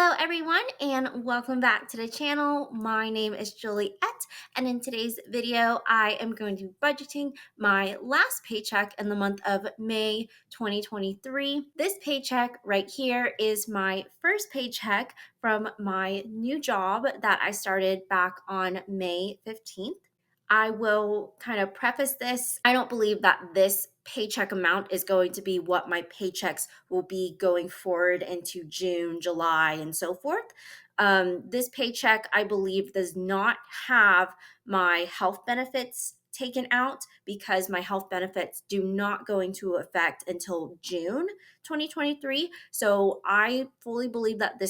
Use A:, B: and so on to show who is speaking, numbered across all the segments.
A: Hello everyone and welcome back to the channel. My name is Juliette and in today's video I am going to be budgeting my last paycheck in the month of May 2023. This paycheck right here is my first paycheck from my new job that I started back on May 15th. I will kind of preface this. I don't believe that this paycheck amount is going to be what my paychecks will be going forward into June, July, and so forth. This paycheck, I believe, does not have my health benefits taken out because my health benefits do not go into effect until June 2023. So I fully believe that this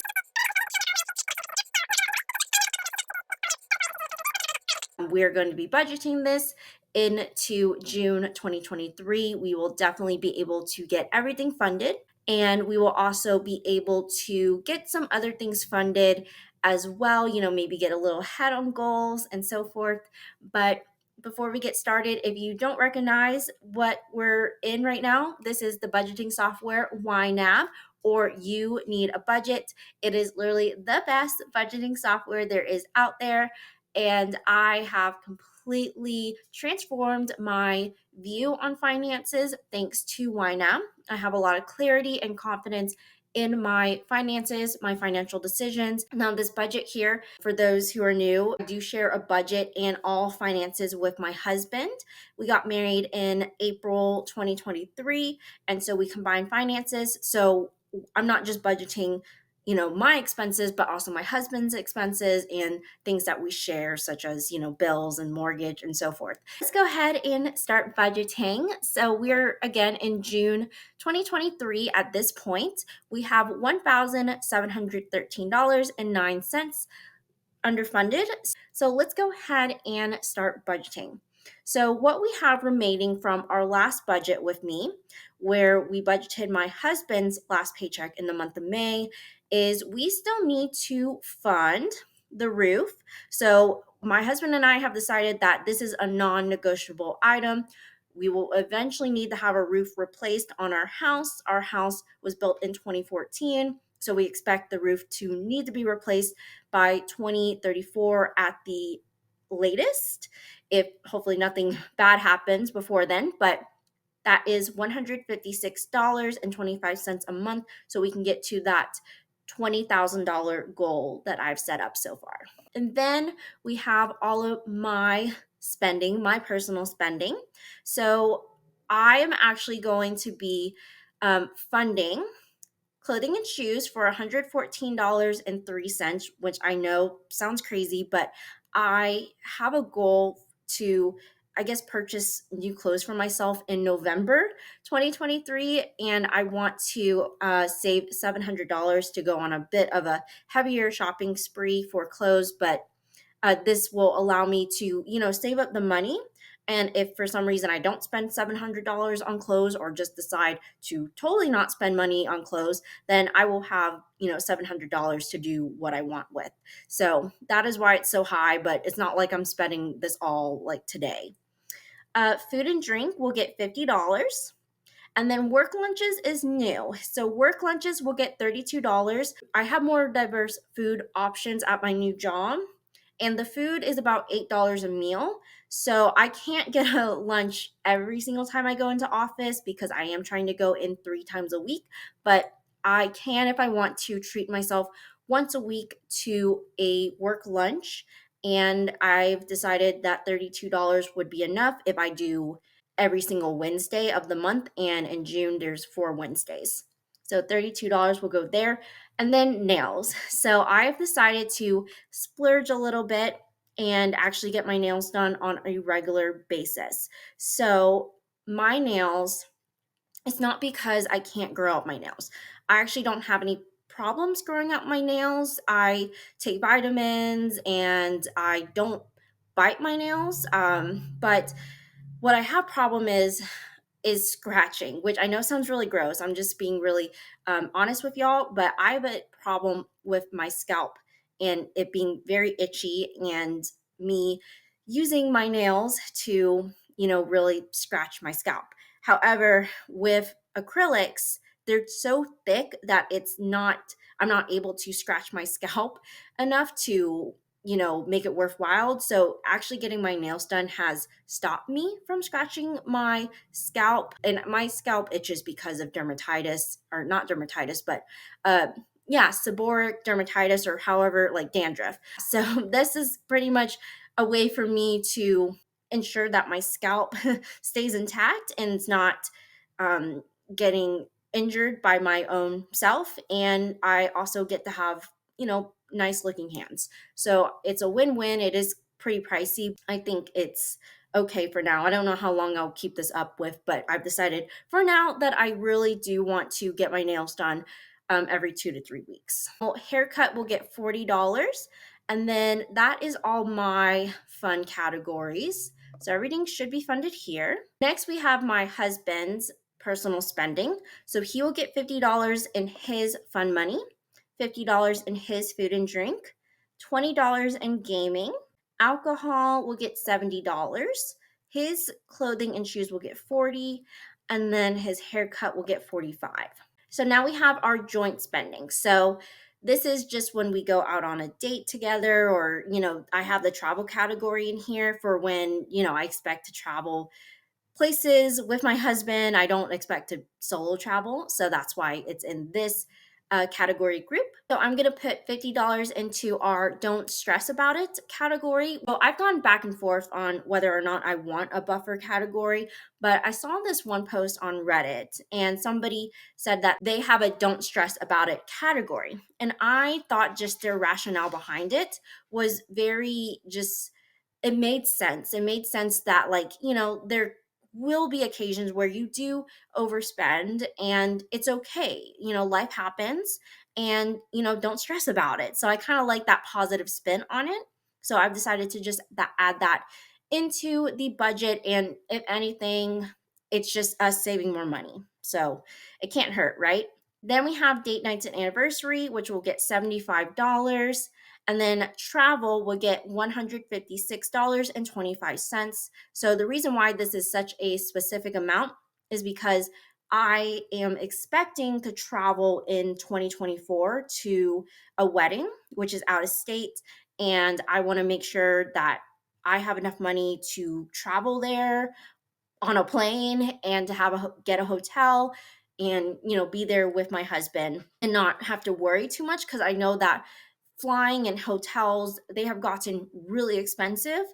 A: we're going to be budgeting this into June 2023. We will definitely be able to get everything funded, and we will also be able to get some other things funded as well, maybe get a little ahead on goals and so forth. But before we get started, if you don't recognize what we're in right now, this is the budgeting software YNAB, or You Need a Budget. It is literally the best budgeting software there is out there. And I have completely transformed my view on finances thanks to YNAB. I have a lot of clarity and confidence in my finances, my financial decisions. Now, this budget here, for those who are new, I do share a budget and all finances with my husband. We got married in April 2023, and so we combined finances. So I'm not just budgeting my expenses, but also my husband's expenses and things that we share, such as, bills and mortgage and so forth. Let's go ahead and start budgeting. So we're again in June 2023 at this point. We have $1,713.09 underfunded. So let's go ahead and start budgeting. So what we have remaining from our last budget with me, where we budgeted my husband's last paycheck in the month of May, is we still need to fund the roof. So my husband and I have decided that this is a non-negotiable item. We will eventually need to have a roof replaced on our house. Our house was built in 2014. So we expect the roof to need to be replaced by 2034 at the latest, if hopefully nothing bad happens before then. But that is $156.25 a month, so we can get to that $20,000 goal that I've set up so far. And then we have all of my spending, my personal spending. So I am actually going to be funding clothing and shoes for $114.03, which I know sounds crazy, but I have a goal to, purchase new clothes for myself in November 2023, and I want to save $700 to go on a bit of a heavier shopping spree for clothes, but this will allow me to, save up the money. And if for some reason I don't spend $700 on clothes or just decide to totally not spend money on clothes, then I will have, $700 to do what I want with. So that is why it's so high, but it's not like I'm spending this all like today. Food and drink will get $50. And then work lunches is new. So work lunches will get $32. I have more diverse food options at my new job, and the food is about $8 a meal. So I can't get a lunch every single time I go into office because I am trying to go in 3 times a week, but I can, if I want to, treat myself once a week to a work lunch. And I've decided that $32 would be enough if I do every single Wednesday of the month, and in June there's 4 Wednesdays. So $32 will go there. And then nails. So I've decided to splurge a little bit and actually get my nails done on a regular basis. So my nails, it's not because I can't grow out my nails. I actually don't have any problems growing out my nails. I take vitamins and I don't bite my nails. But what I have problem is scratching, which I know sounds really gross. I'm just being really honest with y'all, but I have a problem with my scalp and it being very itchy and me using my nails to, really scratch my scalp. However, with acrylics, they're so thick that I'm not able to scratch my scalp enough to, make it worthwhile. So actually getting my nails done has stopped me from scratching my scalp. And my scalp itches because of dermatitis, or not dermatitis, but uh yeah, seborrheic dermatitis, or however, like dandruff. So this is pretty much a way for me to ensure that my scalp stays intact and it's not um, getting injured by my own self. And I also get to have, nice looking hands. So it's a win win. It is pretty pricey. I think it's okay for now. I don't know how long I'll keep this up with, but I've decided for now that I really do want to get my nails done every 2 to 3 weeks. Well, haircut will get $40. And then that is all my fun categories. So everything should be funded here. Next, we have my husband's personal spending. So he will get $50 in his fun money, $50 in his food and drink, $20 in gaming. Alcohol will get $70. His clothing and shoes will get $40, and then his haircut will get $45. So now we have our joint spending. So this is just when we go out on a date together, or, I have the travel category in here for when, I expect to travel places with my husband. I don't expect to solo travel. So that's why it's in this category group. So I'm going to put $50 into our don't stress about it category. Well, I've gone back and forth on whether or not I want a buffer category, but I saw this one post on Reddit and somebody said that they have a don't stress about it category. And I thought just their rationale behind it was very just, it made sense. It made sense that, like, there will be occasions where you do overspend, and it's okay. Life happens, and, don't stress about it. So I kind of like that positive spin on it. So I've decided to just add that into the budget. And if anything, it's just us saving more money. So it can't hurt, right? Then we have date nights and anniversary, which will get $75. And then travel will get $156.25. So the reason why this is such a specific amount is because I am expecting to travel in 2024 to a wedding, which is out of state. And I want to make sure that I have enough money to travel there on a plane and to get a hotel and, be there with my husband and not have to worry too much, because I know that flying and hotels, they have gotten really expensive,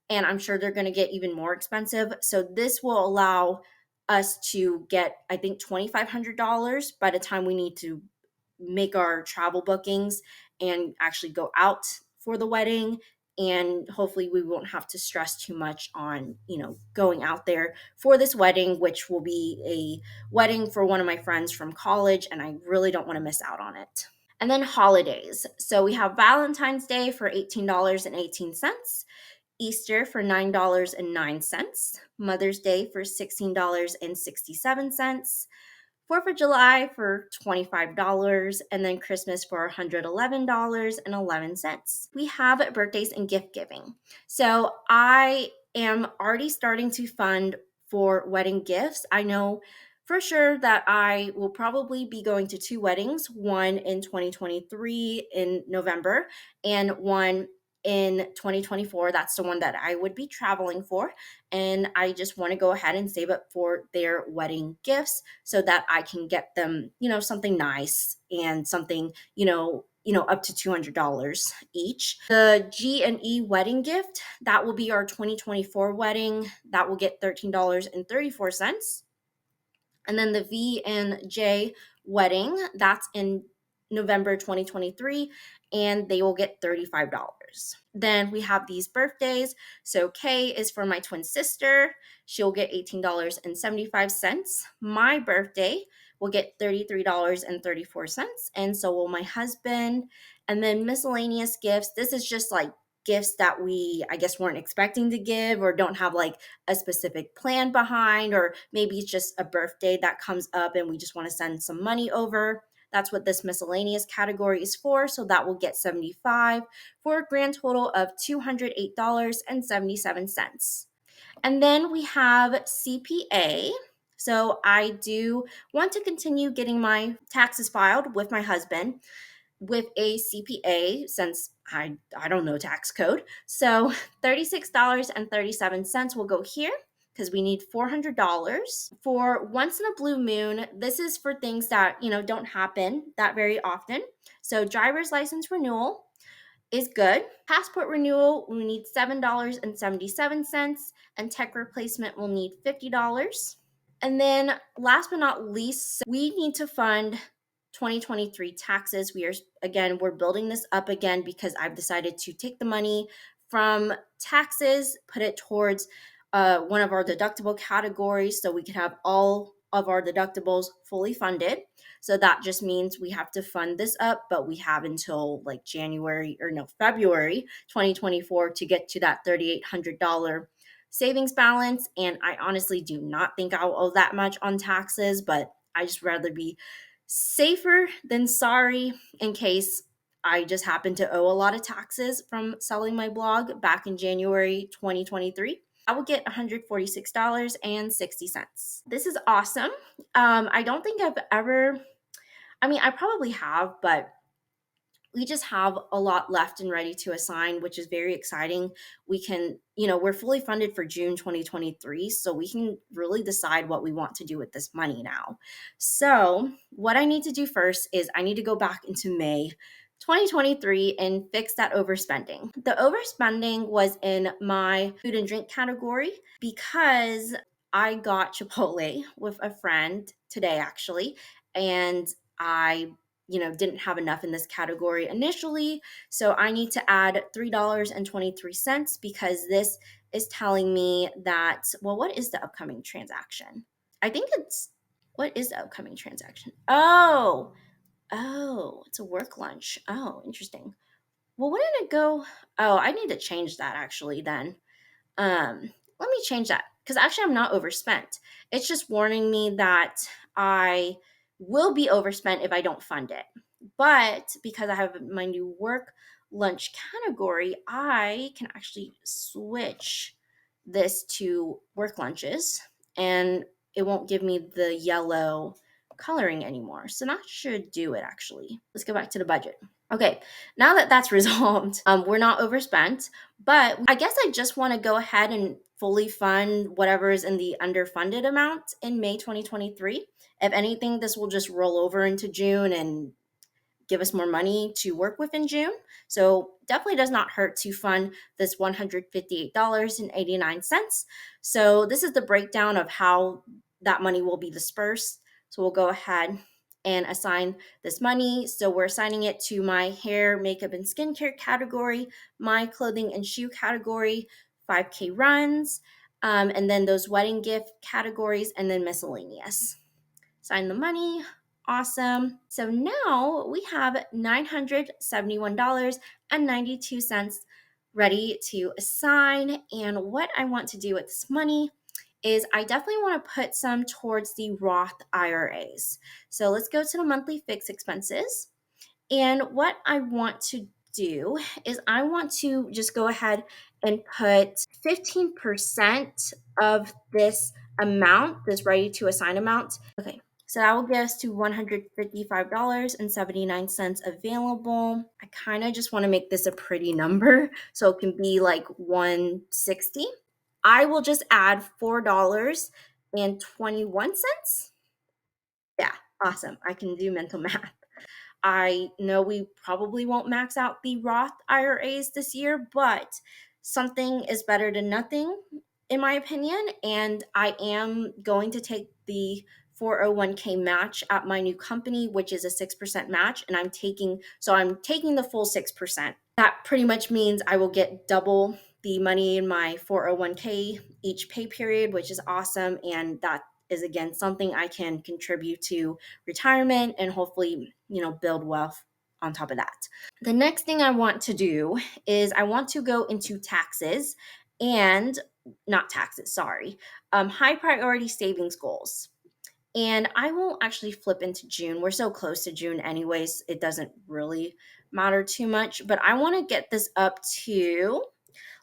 A: and I'm sure they're going to get even more expensive. So this will allow us to get, I think, $2,500 by the time we need to make our travel bookings and actually go out for the wedding. And hopefully we won't have to stress too much on, going out there for this wedding, which will be a wedding for one of my friends from college, and I really don't want to miss out on it. And then holidays. So we have Valentine's Day for $18.18, Easter for $9.09, Mother's Day for $16.67, 4th of July for $25, and then Christmas for $111.11. We have birthdays and gift giving. So I am already starting to fund for wedding gifts. I know for sure that I will probably be going to 2 weddings, one in 2023 in November and one in 2024. That's the one that I would be traveling for. And I just want to go ahead and save up for their wedding gifts so that I can get them, something nice and something, up to $200 each. The G&E wedding gift, that will be our 2024 wedding. That will get $13.34. And then the V and J wedding, that's in November 2023, and they will get $35. Then we have these birthdays. So K is for my twin sister. She'll get $18.75. My birthday will get $33.34, and so will my husband. And then miscellaneous gifts. This is just like gifts that we, I guess, weren't expecting to give or don't have like a specific plan behind, or maybe it's just a birthday that comes up and we just want to send some money over. That's what this miscellaneous category is for. So that will get $75 for a grand total of $208.77. And then we have CPA. So I do want to continue getting my taxes filed with my husband with a CPA since I don't know tax code. So $36.37 will go here because we need $400 for once in a blue moon. This is for things that, don't happen that very often. So driver's license renewal is good. Passport renewal, we need $7.77, and tech replacement will need $50. And then last but not least, we need to fund 2023 taxes. We're building this up again because I've decided to take the money from taxes, put it towards one of our deductible categories so we can have all of our deductibles fully funded. So that just means we have to fund this up, but we have until like February 2024 to get to that $3,800 savings balance. And I honestly do not think I'll owe that much on taxes, but I just rather be safer than sorry in case I just happen to owe a lot of taxes from selling my blog back in January 2023. I will get $146.60. This is awesome. I don't think I probably have, but we just have a lot left and ready to assign, which is very exciting. We're fully funded for June 2023, so we can really decide what we want to do with this money now. So what I need to do first is I need to go back into May 2023 and fix that overspending. The overspending was in my food and drink category because I got Chipotle with a friend today, actually, and I didn't have enough in this category initially. So I need to add $3.23 because this is telling me that, well, what is the upcoming transaction? What is the upcoming transaction? Oh, it's a work lunch. Oh, interesting. Well, wouldn't it go? Oh, I need to change that actually then. Let me change that because actually I'm not overspent. It's just warning me that I will be overspent if I don't fund it. But because I have my new work lunch category, I can actually switch this to work lunches and it won't give me the yellow coloring anymore. So that should do it actually. Let's go back to the budget. Okay, now that that's resolved, we're not overspent, but I guess I just want to go ahead and fully fund whatever is in the underfunded amount in May 2023. If anything, this will just roll over into June and give us more money to work with in June. So definitely does not hurt to fund this $158.89. So this is the breakdown of how that money will be dispersed. So we'll go ahead and assign this money. So we're assigning it to my hair, makeup, and skincare category, my clothing and shoe category, 5K runs, and then those wedding gift categories, and then miscellaneous. Sign the money. Awesome. So now we have $971.92 ready to assign. And what I want to do with this money is I definitely want to put some towards the Roth IRAs. So let's go to the monthly fixed expenses. And what I want to do is I want to just go ahead and put 15% of this amount, this ready to assign amount. Okay, so that will get us to $155.79 available. I kind of just want to make this a pretty number so it can be like 160. I will just add $4.21. Yeah, awesome. I can do mental math. I know we probably won't max out the Roth IRAs this year, but something is better than nothing, in my opinion. And I am going to take the 401k match at my new company, which is a 6% match. And I'm taking the full 6%. That pretty much means I will get double the money in my 401k each pay period, which is awesome. And that is again something I can contribute to retirement and hopefully, build wealth on top of that. The next thing I want to do is I want to go into taxes and not taxes, sorry, high priority savings goals. And I won't actually flip into June. We're so close to June anyways, it doesn't really matter too much, but I want to get this up to,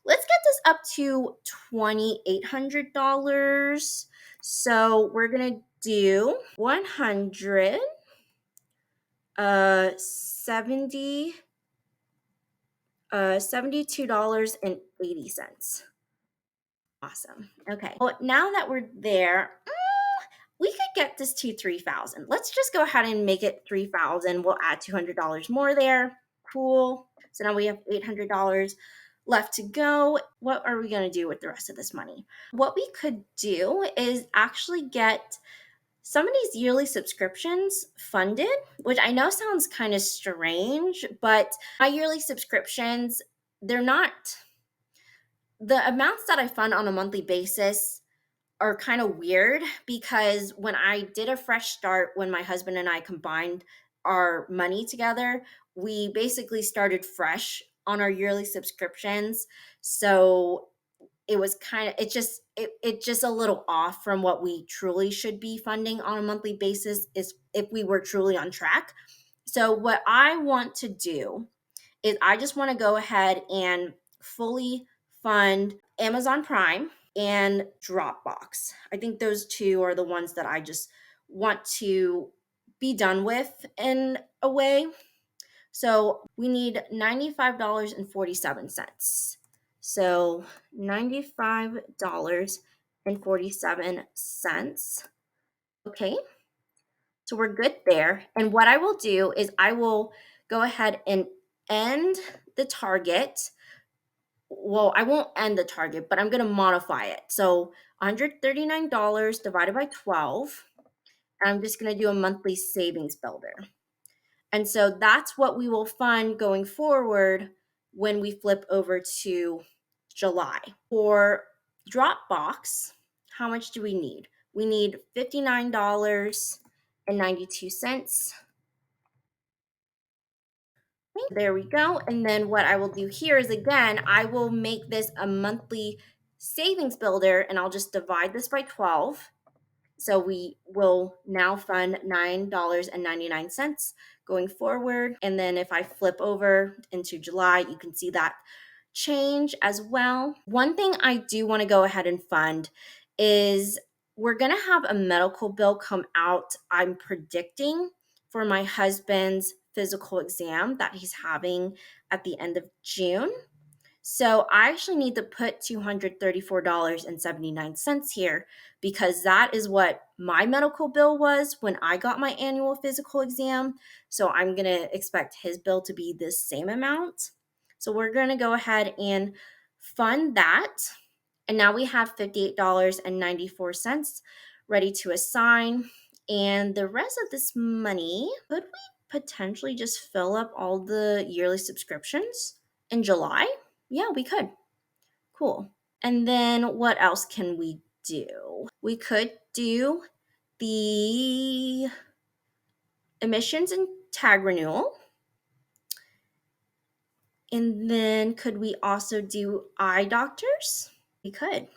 A: let's get this up to $2,800. So we're gonna do 100 70 $72.80. Awesome. Okay. Well, now that we're there, we could get this to 3,000. Let's just go ahead and make it 3,000. We'll add $200 more there. Cool. So now we have $800 left to go. What are we going to do with the rest of this money? What we could do is actually get some of these yearly subscriptions funded, which I know sounds kind of strange, but my yearly subscriptions, they're not the amounts that I fund on a monthly basis are kind of weird because when I did a fresh start, when my husband and I combined our money together, we basically started fresh on our yearly subscriptions. So it was kind of it just a little off from what we truly should be funding on a monthly basis is if we were truly on track. So what I want to do is I just want to go ahead and fully fund Amazon Prime and Dropbox. I think those two are the ones that I just want to be done with in a way. So we need $95.47. So $95.47. Okay, so we're good there. And what I will do is I will go ahead and end the target. Well, I won't end the target, but I'm going to modify it. So $139 divided by 12. And I'm just going to do a monthly savings builder. And so that's what we will fund going forward when we flip over to July. For Dropbox, how much do we need? We need $59.92. There we go. And then what I will do here is again, I will make this a monthly savings builder and I'll just divide this by 12. So we will now fund $9.99 going forward. And then if I flip over into July, you can see that change as well. One thing I do want to go ahead and fund is we're going to have a medical bill come out, I'm predicting, for my husband's physical exam that he's having at the end of June. So I actually need to put $234.79 here because that is what my medical bill was when I got my annual physical exam. So I'm going to expect his bill to be the same amount. So we're going to go ahead and fund that. And now we have $58.94 ready to assign. And the rest of this money, could we potentially just fill up all the yearly subscriptions in July? Yeah, we could. Cool. And then what else can we do? We could do the emissions and tag renewal. And then could we also do eye doctors? We could.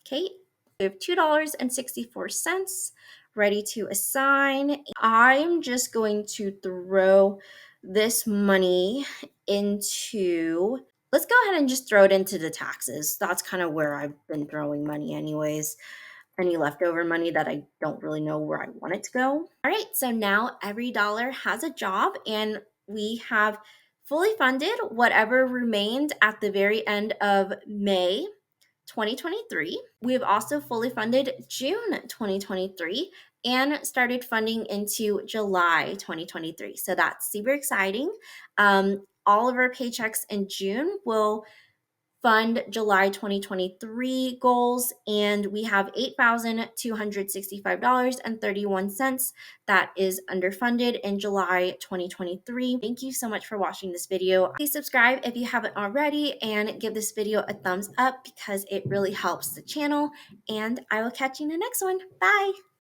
A: Okay. We have $2.64 ready to assign. I'm just going to throw this money into, let's go ahead and just throw it into the taxes. That's kind of where I've been throwing money anyways. Any leftover money that I don't really know where I want it to go. All right, so now every dollar has a job and we have fully funded whatever remained at the very end of May 2023. We have also fully funded June 2023 and started funding into July 2023. So that's super exciting. All of our paychecks in June will fund July 2023 goals, and we have $8,265.31 that is underfunded in July 2023. Thank you so much for watching this video. Please subscribe if you haven't already and give this video a thumbs up because it really helps the channel, and I will catch you in the next one. Bye!